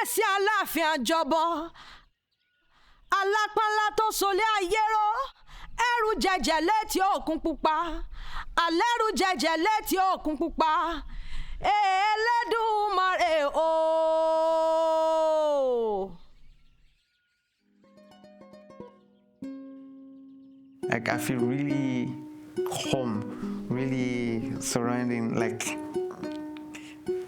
kábíyèsí aláàfin àjọbọ alápánlá tó solé ayérò ẹrù jẹjẹ létí òkun pupa alẹ́rù jẹjẹ létí òkun pupa Elédùmarè o. Like I feel really home, really surrounding, like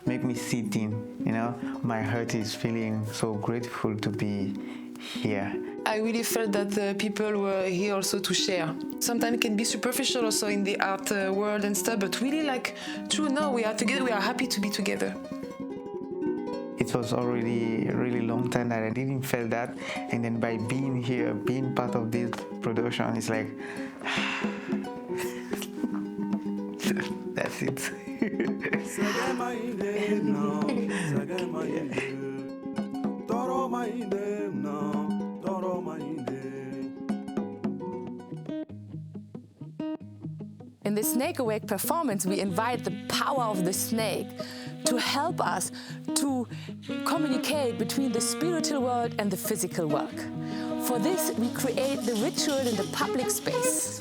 make me sit in, you know. My heart is feeling so grateful to be here. I really felt that the people were here also to share. Sometimes it can be superficial also in the art world and stuff, but really like, true, no, we are together, we are happy to be together. It was already a really long time that I didn't feel that, and then by being here, being part of this production, it's like, that's it. In the SnakeAwake performance, we invite the power of the snake to help us to communicate between the spiritual world and the physical world. For this, we create the ritual in the public space.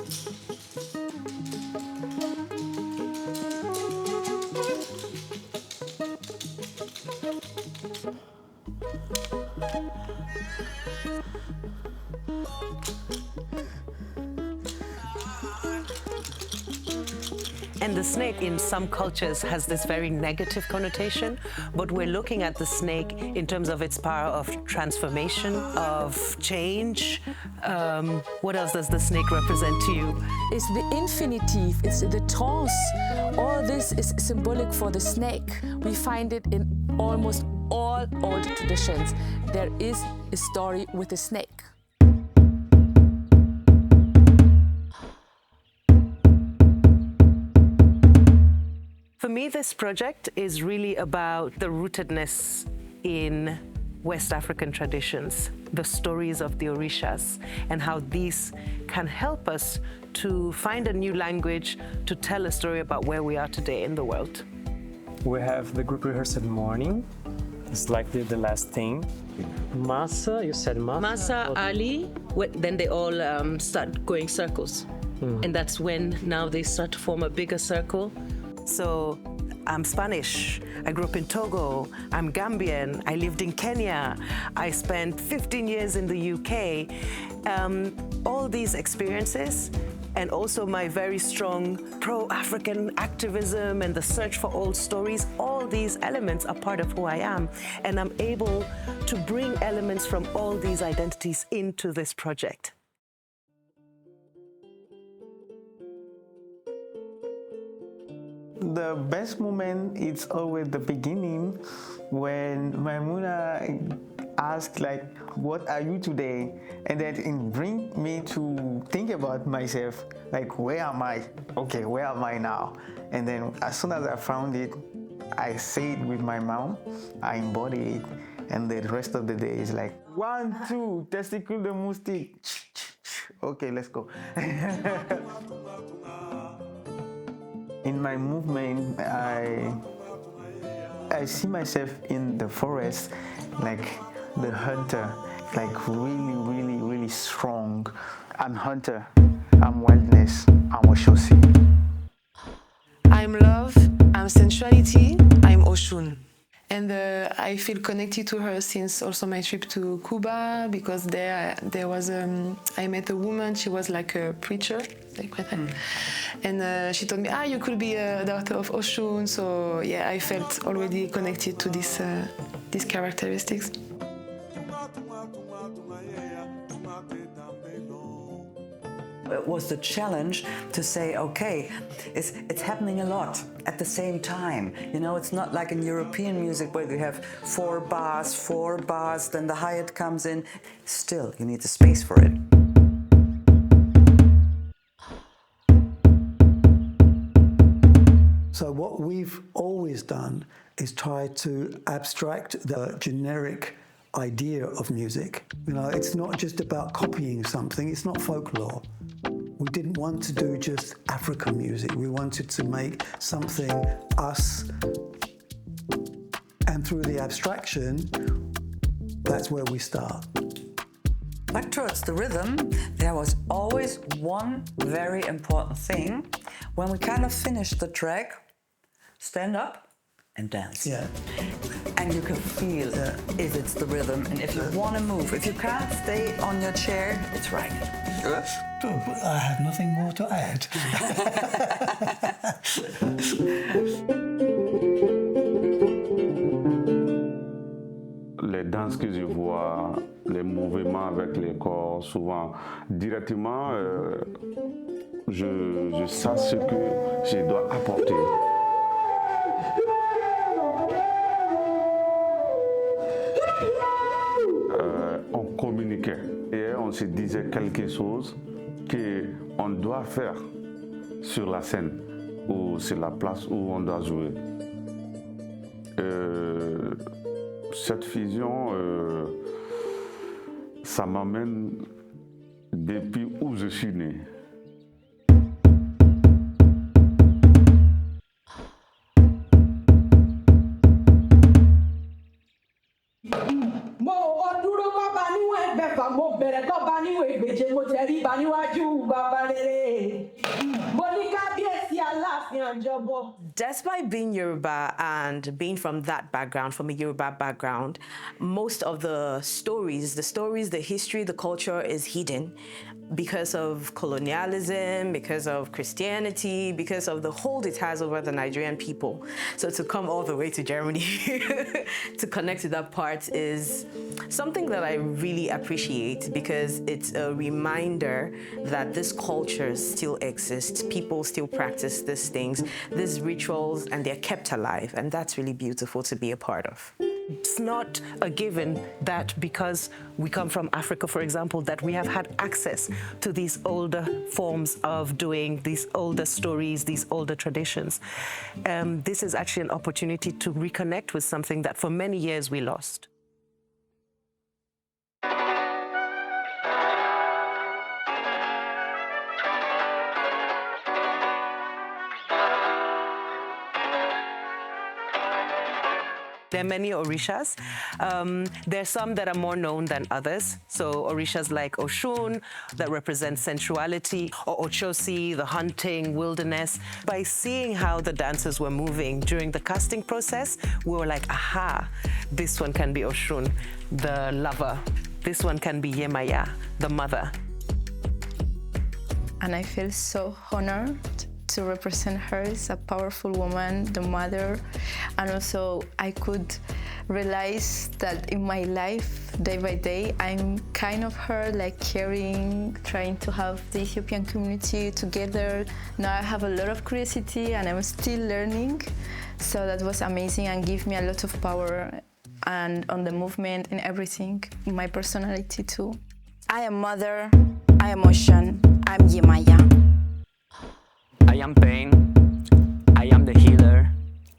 And the snake in some cultures has this very negative connotation, but we're looking at the snake in terms of its power of transformation, of change. What else does the snake represent to you? It's the infinitive, it's the trance. All this is symbolic for the snake. We find it in almost all old traditions. There is a story with a snake. For me, this project is really about the rootedness in West African traditions, the stories of the Orishás, and how these can help us to find a new language to tell a story about where we are today in the world. We have the group rehearsal morning. It's like the last thing. Masa, you said Masa? Masa, Ali, then they all start going circles. And that's when now they start to form a bigger circle. So I'm Spanish, I grew up in Togo, I'm Gambian, I lived in Kenya, I spent 15 years in the UK. All these experiences and also my very strong pro-African activism and the search for old stories, all these elements are part of who I am. And I'm able to bring elements from all these identities into this project. The best moment is always the beginning when Maïmouna asks like, what are you today? And then it brings me to think about myself, like, where am I? Okay, where am I now? And then as soon as I found it, I say it with my mouth, I embody it, and the rest of the day is like, 1, 2, testicule de moustique. Okay, let's go. In my movement, I see myself in the forest, like the hunter, like really, really, really strong. I'm hunter, I'm wildness, I'm Oshosi. I'm love, I'm sensuality, I'm Oshun. And I feel connected to her since also my trip to Cuba, because there was, I met a woman, she was like a preacher, and she told me, you could be a daughter of Oshun, so yeah, I felt already connected to these characteristics. It was the challenge to say, okay, it's happening a lot at the same time. You know, it's not like in European music where you have 4 bars, then the hi-hat comes in. Still, you need the space for it. So what we've always done is try to abstract the generic idea of music. You know, it's not just about copying something, it's not folklore. We didn't want to do just African music. We wanted to make something us, and through the abstraction, That's where we start. But towards the rhythm, there was always one very important thing. When we kind of finish the track, stand up and dance. Yeah. And you can feel if it's the rhythm and if you want to move. If you can't stay on your chair, it's right. I have nothing more to add. Les danses que je vois, les mouvements avec les corps, souvent directement, je sais ce que je dois apporter. On communiquait et on se disait quelque chose qu'on doit faire sur la scène ou sur la place où on doit jouer. Cette fusion, ça m'amène depuis où je suis né. Despite being Yoruba and being from that background, from a Yoruba background, most of the stories, the history, the culture is hidden because of colonialism, because of Christianity, because of the hold it has over the Nigerian people. So to come all the way to Germany to connect to that part is something that I really appreciate, because it's a reminder that this culture still exists. People still practice these things, these rituals, and they're kept alive. And that's really beautiful to be a part of. It's not a given that because we come from Africa, for example, that we have had access to these older forms of doing these older stories, these older traditions. This is actually an opportunity to reconnect with something that for many years we lost. There are many Orishás. There are some that are more known than others. So Orishás like Oshun, that represent sensuality, or Ochosi, the hunting, wilderness. By seeing how the dancers were moving during the casting process, we were like, aha, this one can be Oshun, the lover. This one can be Yemaya, the mother. And I feel so honored to represent her as a powerful woman, the mother. And also I could realize that in my life, day by day, I'm kind of her, like caring, trying to have the Ethiopian community together. Now I have a lot of curiosity and I'm still learning. So that was amazing and gave me a lot of power and on the movement and everything, my personality too. I am mother, I am ocean, I'm Yemaya. I am pain, I am the healer,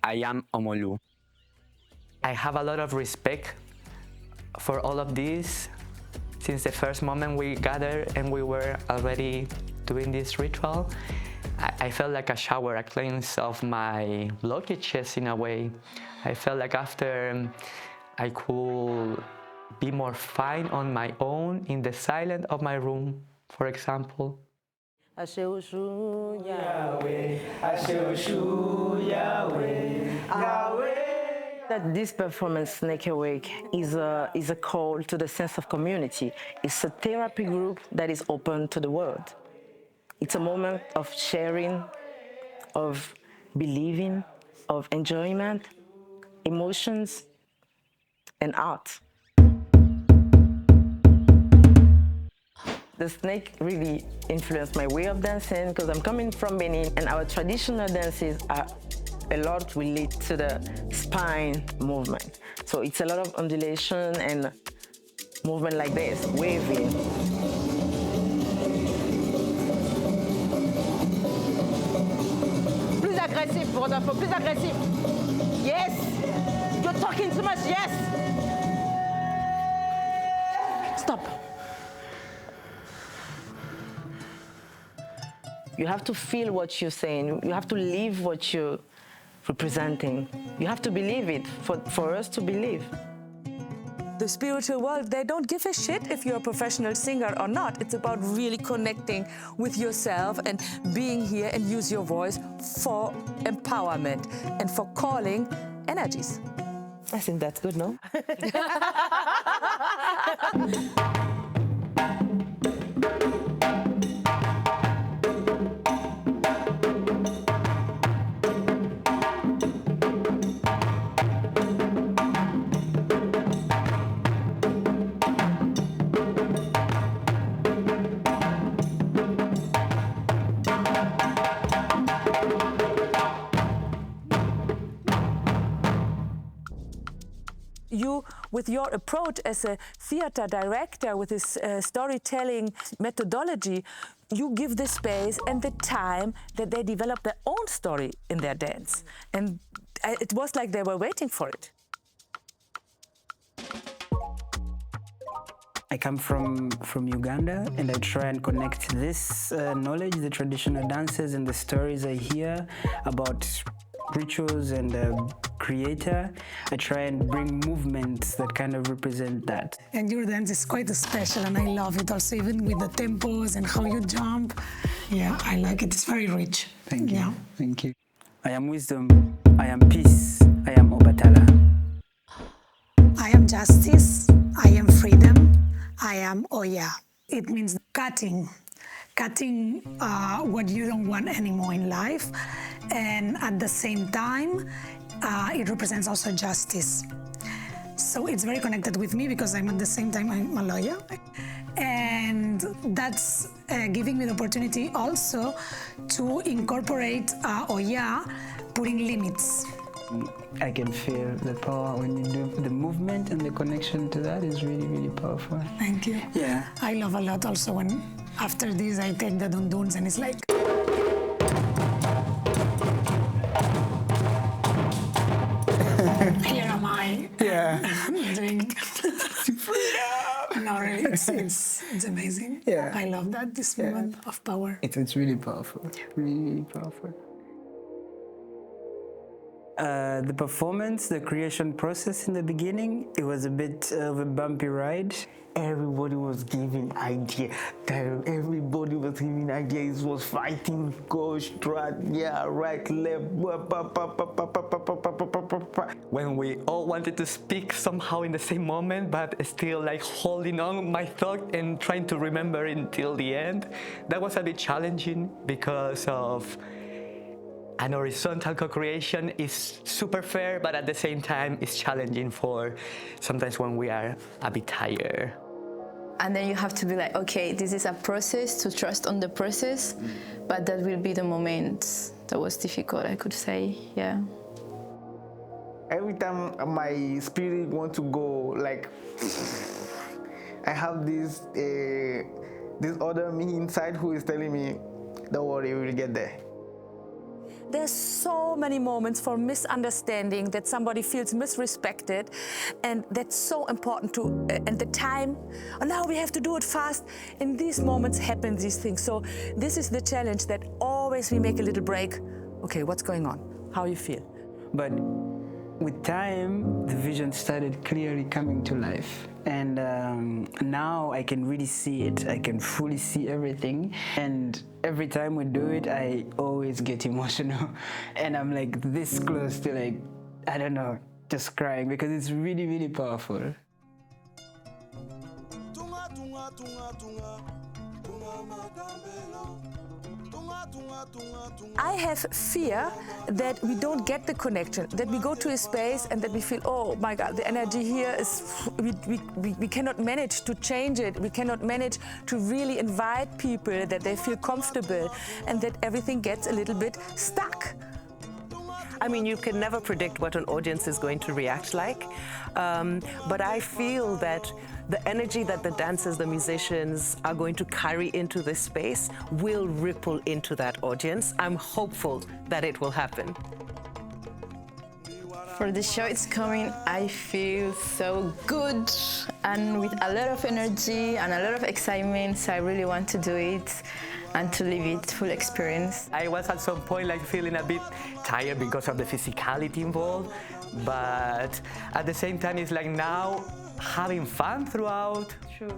I am Omolu. I have a lot of respect for all of this since the first moment we gathered and we were already doing this ritual. I felt like a shower, a cleanse of my blockages in a way. I felt like after I could be more fine on my own in the silence of my room, for example. Yahweh, Yahweh, Yahweh. That this performance, SnakeAwake, is a call to the sense of community. It's a therapy group that is open to the world. It's a moment of sharing, of believing, of enjoyment, emotions, and art. The snake really influenced my way of dancing because I'm coming from Benin and our traditional dances are a lot relate to the spine movement. So it's a lot of undulation and movement like this, waving. Plus agressif, Rodolfo, plus agressif. Yes! You're talking too much, yes! Stop. You have to feel what you're saying. You have to live what you're representing. You have to believe it for us to believe. the spiritual world, they don't give a shit if you're a professional singer or not. It's about really connecting with yourself and being here and use your voice for empowerment and for calling energies. I think that's good, no? You, with your approach as a theater director, with this storytelling methodology, you give the space and the time that they develop their own story in their dance. And it was like they were waiting for it. I come from Uganda, and I try and connect this knowledge, the traditional dances and the stories I hear about rituals and creator. I try and bring movements that kind of represent that. And your dance is quite special, and I love it also, even with the tempos and how you jump. Yeah, I like it. It's very rich. Thank you. Yeah. Thank you. I am wisdom. I am peace. I am Obatala. I am justice. I am freedom. I am Oya. It means cutting what you don't want anymore in life, and at the same time, it represents also justice. So it's very connected with me because I'm at the same time I'm a lawyer, and that's giving me the opportunity also to incorporate Oya, putting limits. I can feel the power when you do the movement, and the connection to that is really, really powerful. Thank you. Yeah. I love a lot also when after this I take the dunduns and it's like... Here am I. Yeah. Doing... No, really, it's amazing. Yeah. I love that, this moment of power. It's really powerful. Really, really powerful. The performance, the creation process in the beginning, it was a bit of a bumpy ride. Everybody was giving ideas. Everybody was giving ideas. It was fighting, go straight, yeah, right, left. When we all wanted to speak somehow in the same moment, but still like holding on my thought and trying to remember it until the end, that was a bit challenging because of an horizontal co-creation is super fair, but at the same time it's challenging for sometimes when we are a bit tired. And then you have to be like, okay, this is a process, to trust on the process, but that will be the moment that was difficult, I could say, yeah. Every time my spirit wants to go, like, I have this other me inside who is telling me, don't worry, we will get there. There's so many moments for misunderstanding, that somebody feels misrespected, and that's so important to, and the time, oh, now we have to do it fast. In these moments happen these things. So this is the challenge, that always we make a little break. Okay, what's going on? How you feel? But with time, the vision started clearly coming to life. And now I can really see it. I can fully see everything. And every time we do it, I always get emotional. And I'm like this close to, like, I don't know, just crying, because it's really, really powerful. I have fear that we don't get the connection, that we go to a space and that we feel, oh my God, the energy here is, we cannot manage to change it. We cannot manage to really invite people, that they feel comfortable, and that everything gets a little bit stuck. I mean, you can never predict what an audience is going to react like, but I feel that the energy that the dancers, the musicians are going to carry into this space will ripple into that audience. I'm hopeful that it will happen. For the show it's coming, I feel so good and with a lot of energy and a lot of excitement, so I really want to do it and to live it full experience. I was at some point like feeling a bit tired because of the physicality involved, but at the same time it's like now having fun throughout. True.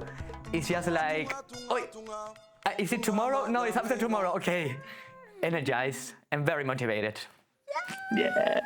It's just like, oh, is it tomorrow? No, it's after tomorrow. Okay. Energized and very motivated. Yeah.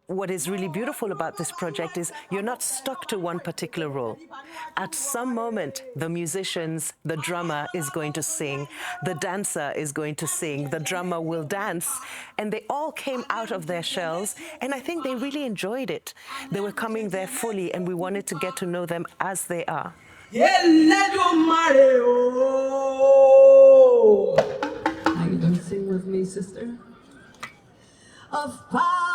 What is really beautiful about this project is you're not stuck to one particular role. At some moment, the musicians, the drummer is going to sing, the dancer is going to sing, the drummer will dance, and they all came out of their shells, and I think they really enjoyed it. They were coming there fully, and we wanted to get to know them as they are. How you gonna sing with me, sister? Of power.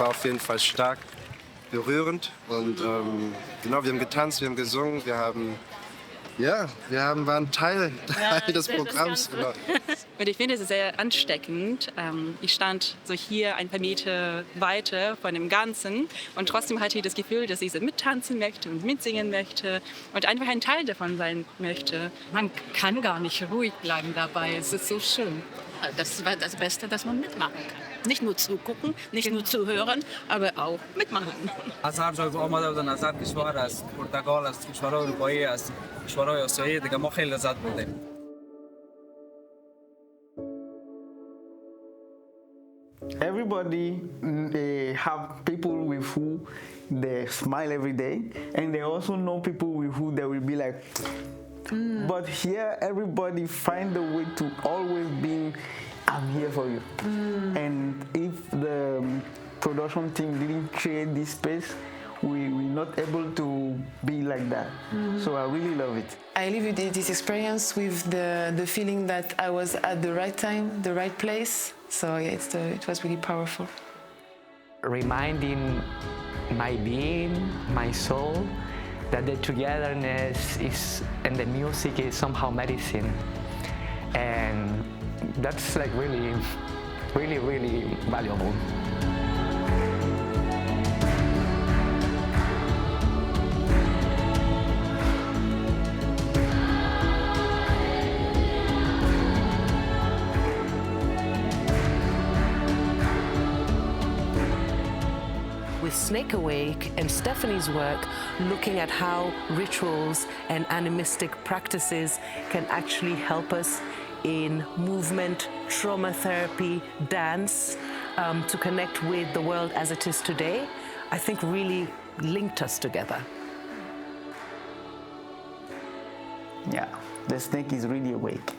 war auf jeden Fall stark berührend. Und genau, wir haben getanzt, wir haben gesungen, waren Teil des Programms. Genau. Und ich finde es sehr ansteckend. Ich stand so hier ein paar Meter weiter von dem Ganzen und trotzdem hatte ich das Gefühl, dass ich so mittanzen möchte und mitsingen möchte und einfach ein Teil davon sein möchte. Man kann gar nicht ruhig bleiben dabei. Es ist so schön. Das war das Beste, dass man mitmachen kann. Nicht nur zugucken, nicht nur zuhören, aber auch mitmachen. از جای آمده بودن از کشور است پرتغال است کشورهای اروپایی است کشورهای آسیایی دیگه ما خیلی لذت بردیم. Everybody they have people with who they smile every day, and they also know people with who they will be like. But here, everybody find a way to always be, I'm here for you. And if the production team didn't create this space, we're not able to be like that. So I really love it. I live this experience with the feeling that I was at the right time, the right place. So yeah, it was really powerful. Reminding my being, my soul, that the togetherness is and the music is somehow medicine, and that's like really, really, really valuable. With SnakeAwake and Stephanie's work, looking at how rituals and animistic practices can actually help us in movement, trauma therapy, dance, to connect with the world as it is today, I think really linked us together. Yeah, the snake is really awake.